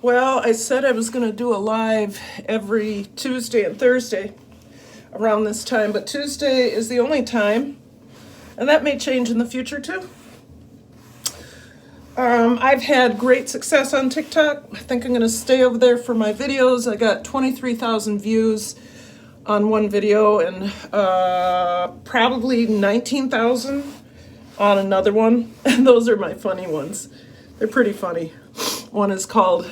Well, I said I was going to do a live every Tuesday and Thursday around this time, but Tuesday is the only time, and that may change in the future too. I've had great success on TikTok. I think I'm going to stay over there for my videos. I got 23,000 views on one video and probably 19,000 on another one. And those are my funny ones. They're pretty funny. One is called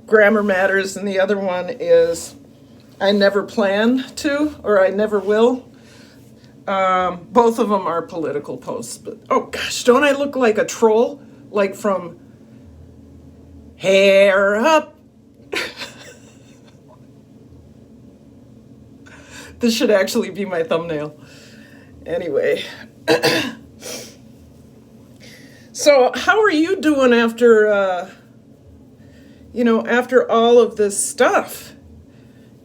Grammar Matters, and the other one is I Never Plan to, or I Never Will. Both of them are political posts, but oh gosh, don't I look like a troll? Like from Hair Up. This should actually be my thumbnail. Anyway. So how are you doing after, after all of this stuff?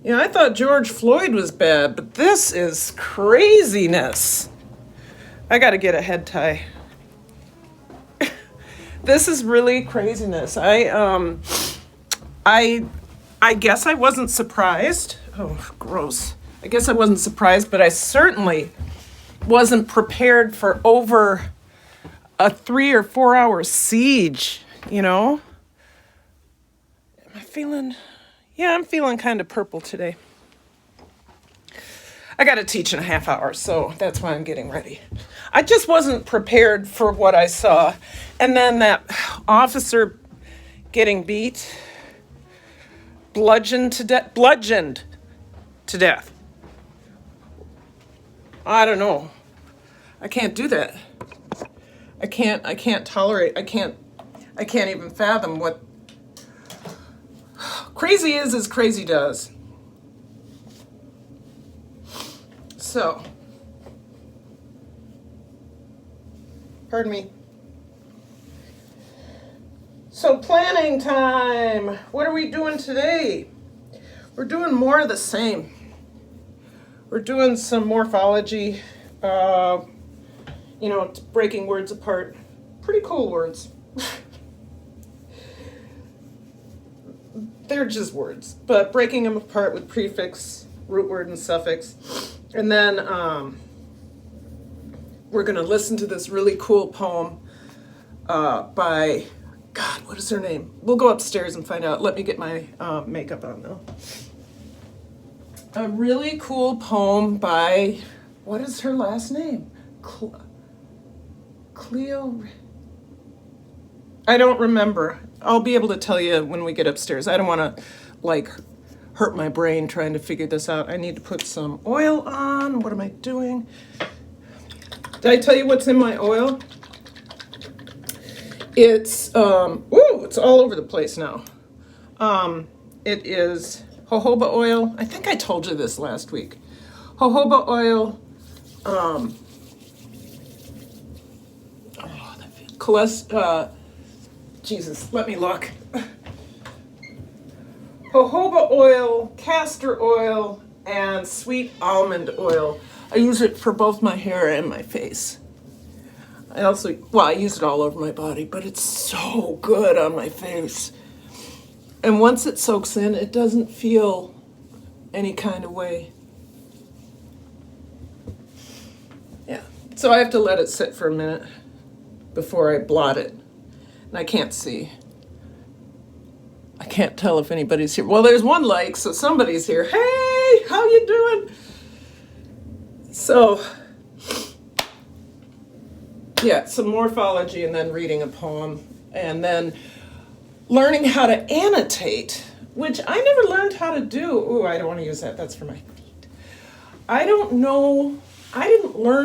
I thought George Floyd was bad, but this is craziness. I gotta get a head tie. This is really craziness. I guess I wasn't surprised. Oh, gross. I guess I wasn't surprised, but I certainly wasn't prepared for over a 3 or 4 hour siege, Am I feeling... Yeah, I'm feeling kind of purple today. I got to teach in a half hour, so that's why I'm getting ready. I just wasn't prepared for what I saw. And then that officer getting beat, bludgeoned to death. I don't know. I can't do that. I can't tolerate, I can't even fathom what crazy is as crazy does. So, pardon me. So planning time. What are we doing today? We're doing more of the same. We're doing some morphology, breaking words apart. Pretty cool words. They're just words, but breaking them apart with prefix, root word, and suffix. And then we're going to listen to this really cool poem by, God, what is her name? We'll go upstairs and find out. Let me get my makeup on, though. A really cool poem by, what is her last name? Cleo? I don't remember. I'll be able to tell you when we get upstairs. I don't want to, hurt my brain trying to figure this out. I need to put some oil on. What am I doing? Did I tell you what's in my oil? It's, it's all over the place now. It is jojoba oil. I think I told you this last week. Jojoba oil, Jesus, let me look. Jojoba oil, castor oil, and sweet almond oil. I use it for both my hair and my face. I use it all over my body, but it's so good on my face. And once it soaks in, it doesn't feel any kind of way. Yeah, so I have to let it sit for a minute before I blot it. And I can't see. I can't tell if anybody's here. Well, there's one like, so somebody's here. Hey, how you doing? So, yeah, some morphology and then reading a poem. And then learning how to annotate, which I never learned how to do. Ooh, I don't want to use that. That's for my feet. I didn't learn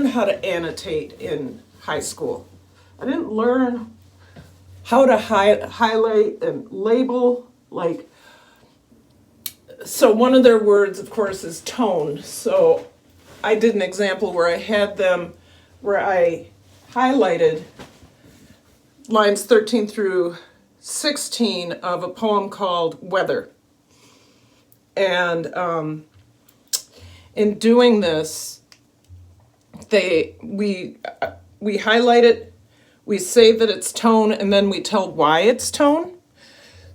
how to annotate in high school. I didn't learn how to highlight and label, so one of their words, of course, is tone. So I did an example where I highlighted lines 13 through 16 of a poem called Weather. And in doing this, we highlight it, we say that it's tone, and then we tell why it's tone.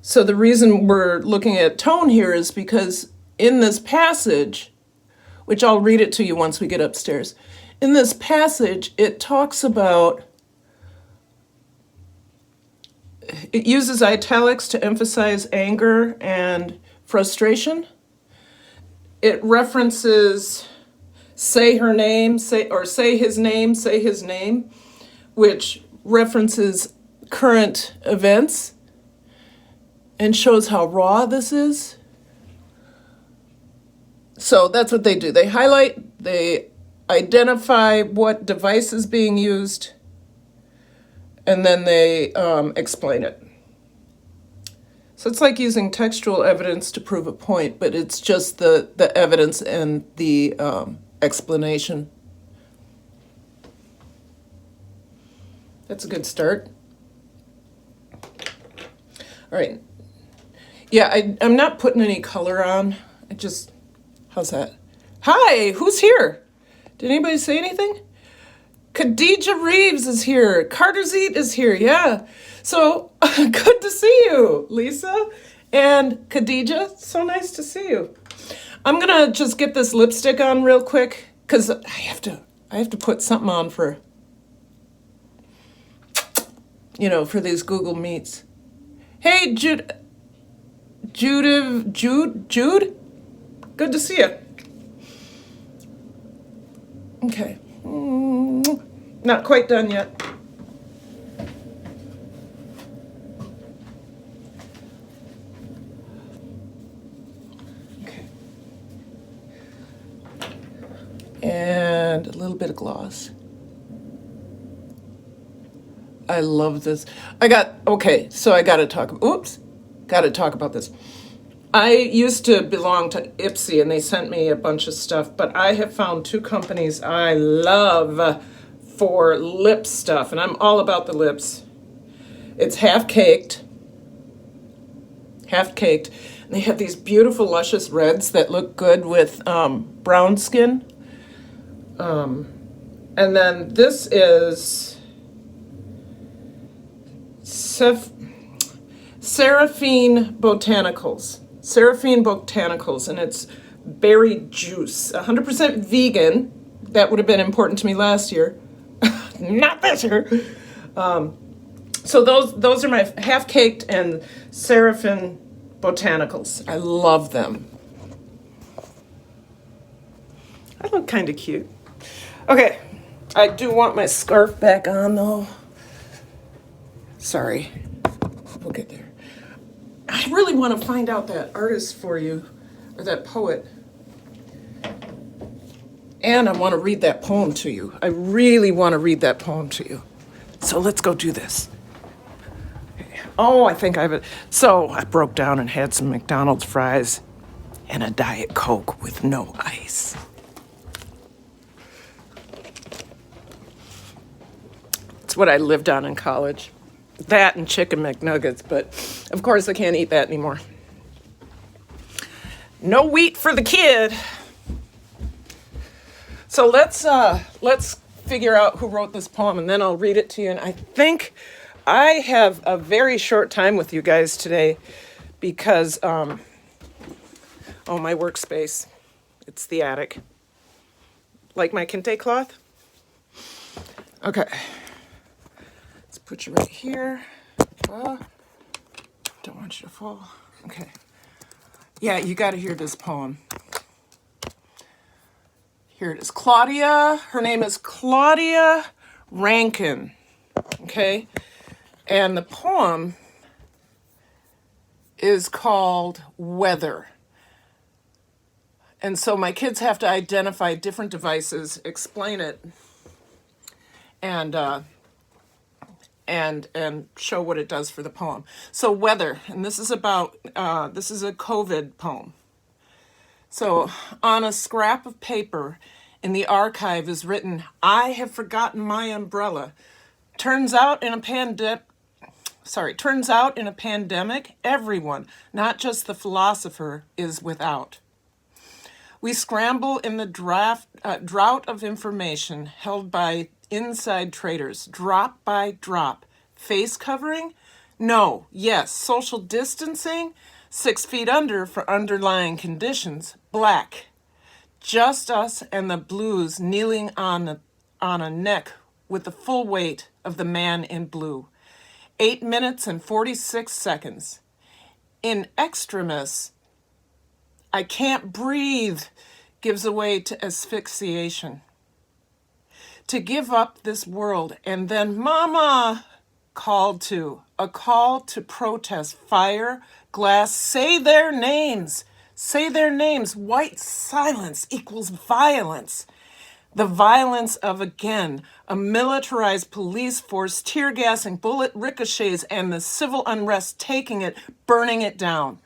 So the reason we're looking at tone here is because in this passage, which I'll read it to you once we get upstairs, in this passage, it talks about, it uses italics to emphasize anger and frustration. It references say her name, say his name, which references current events and shows how raw this is. So that's what they do. They highlight, they identify what device is being used, and then they explain it. So it's like using textual evidence to prove a point, but it's just the evidence and the explanation. That's a good start. All right. Yeah, I'm not putting any color on. How's that? Hi, who's here? Did anybody say anything? Khadija Reeves is here. Carter Zeet is here, yeah. So, good to see you, Lisa and Khadija. So nice to see you. I'm gonna just get this lipstick on real quick, because I have to put something on for, for these Google Meets. Hey, Jude? Good to see you. Okay. Not quite done yet. Okay. And a little bit of gloss. I love this. I gotta talk about this. I used to belong to Ipsy, and they sent me a bunch of stuff, but I have found two companies I love for lip stuff, and I'm all about the lips. It's Half Caked, and they have these beautiful luscious reds that look good with brown skin. And then this is Seraphine Botanicals, and it's berry juice, 100% vegan. That would have been important to me last year, not this year. So those are my Half Caked and Seraphine Botanicals. I love them. I look kind of cute. Okay, I do want my scarf back on though. Sorry, we'll get there. I really want to find out that artist for you, or that poet. And I want to read that poem to you. I really want to read that poem to you. So let's go do this. Oh, I think I have it. So I broke down and had some McDonald's fries and a Diet Coke with no ice. It's what I lived on in college. That and chicken McNuggets, but of course I can't eat that anymore. No wheat for the kid. So let's figure out who wrote this poem, and then I'll read it to you. And I think I have a very short time with you guys today because, my workspace, it's the attic. Like my kente cloth? Okay. Put you right here. Don't want you to fall. Okay. Yeah, you got to hear this poem. Here it is. Her name is Claudia Rankin. Okay? And the poem is called Weather. And so my kids have to identify different devices, explain it, and show what it does for the poem. So weather, and this is a COVID poem. So on a scrap of paper in the archive is written, I have forgotten my umbrella. Turns out in a pandemic, everyone, not just the philosopher, is without. We scramble in the drought of information held by inside traders, drop by drop. Face covering? No. Yes. Social distancing? 6 feet under for underlying conditions. Black. Just us and the blues kneeling on a neck with the full weight of the man in blue. 8 minutes and 46 seconds. In extremis, I can't breathe, gives away to asphyxiation. To give up this world, and then Mama called to, a call to protest, fire, glass, say their names. Say their names. White silence equals violence. The violence of, again, a militarized police force, tear gassing, bullet ricochets, and the civil unrest taking it, burning it down.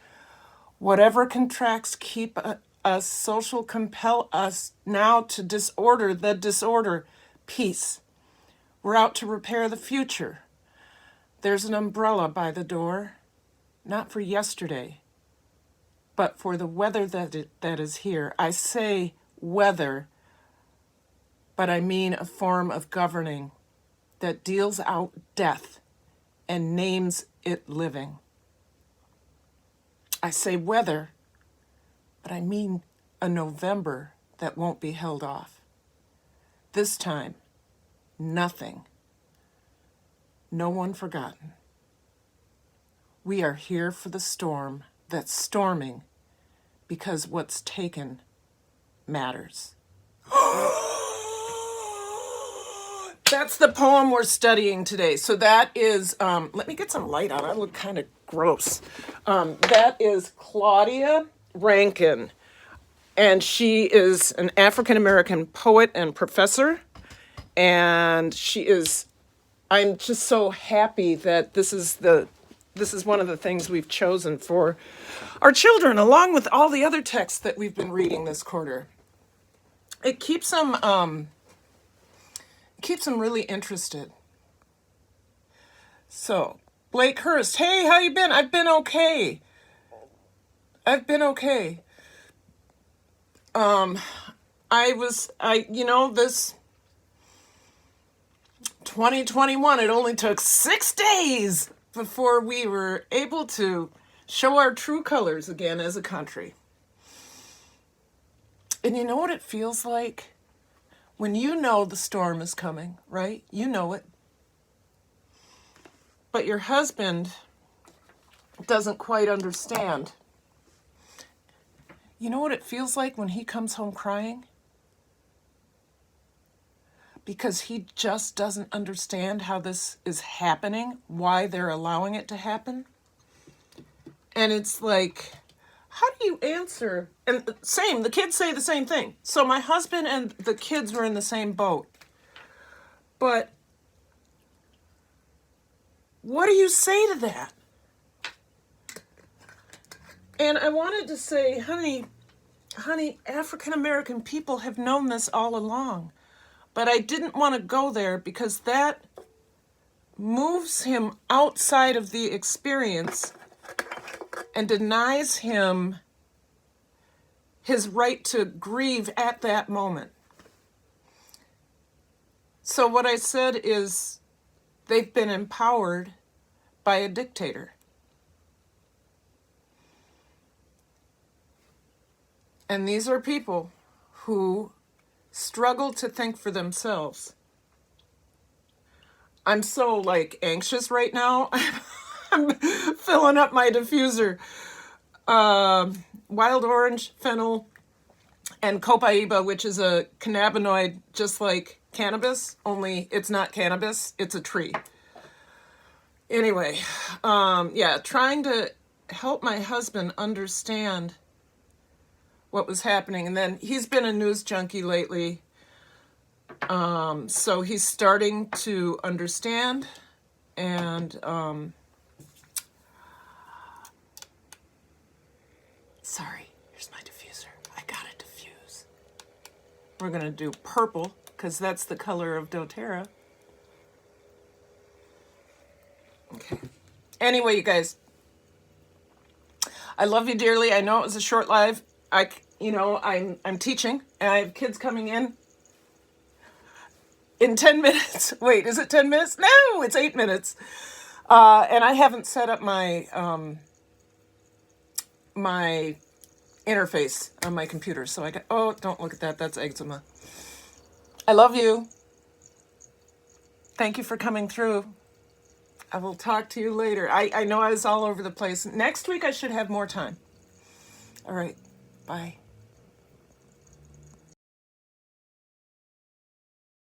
Whatever contracts keep us social compel us now to disorder the disorder. Peace. We're out to repair the future. There's an umbrella by the door, not for yesterday, but for the weather that is here. I say weather, but I mean a form of governing that deals out death and names it living. I say weather, but I mean a November that won't be held off. This time, nothing. No one forgotten. We are here for the storm that's storming because what's taken matters. That's the poem we're studying today. So that is, let me get some light on. I look kind of gross. That is Claudia Rankine. And she is an African-American poet and professor. And she is, I'm just so happy that this is one of the things we've chosen for our children, along with all the other texts that we've been reading this quarter. It keeps them really interested. So, Blake Hurst, hey, how you been? I've been okay. This 2021, it only took 6 days before we were able to show our true colors again as a country. And you know what it feels like? When you know the storm is coming, right? You know it. But your husband doesn't quite understand. You know what it feels like when he comes home crying? Because he just doesn't understand how this is happening, why they're allowing it to happen. And it's like, how do you answer? And the kids say the same thing. So my husband and the kids were in the same boat. But what do you say to that? And I wanted to say, honey, African-American people have known this all along. But I didn't want to go there because that moves him outside of the experience and denies him his right to grieve at that moment. So what I said is they've been empowered by a dictator. And these are people who struggle to think for themselves. I'm so anxious right now. I'm filling up my diffuser. Wild orange, fennel, and copaiba, which is a cannabinoid just like cannabis, only it's not cannabis, it's a tree. Anyway, trying to help my husband understand what was happening. And then he's been a news junkie lately. So he's starting to understand. And sorry, here's my diffuser. I got to diffuse. We're going to do purple because that's the color of doTERRA. Okay. Anyway, you guys, I love you dearly. I know it was a short live. I'm teaching and I have kids coming in 10 minutes. Wait, is it 10 minutes? No, it's 8 minutes. And I haven't set up my interface on my computer. So don't look at that. That's eczema. I love you. Thank you for coming through. I will talk to you later. I know I was all over the place. Next week I should have more time. All right. Bye.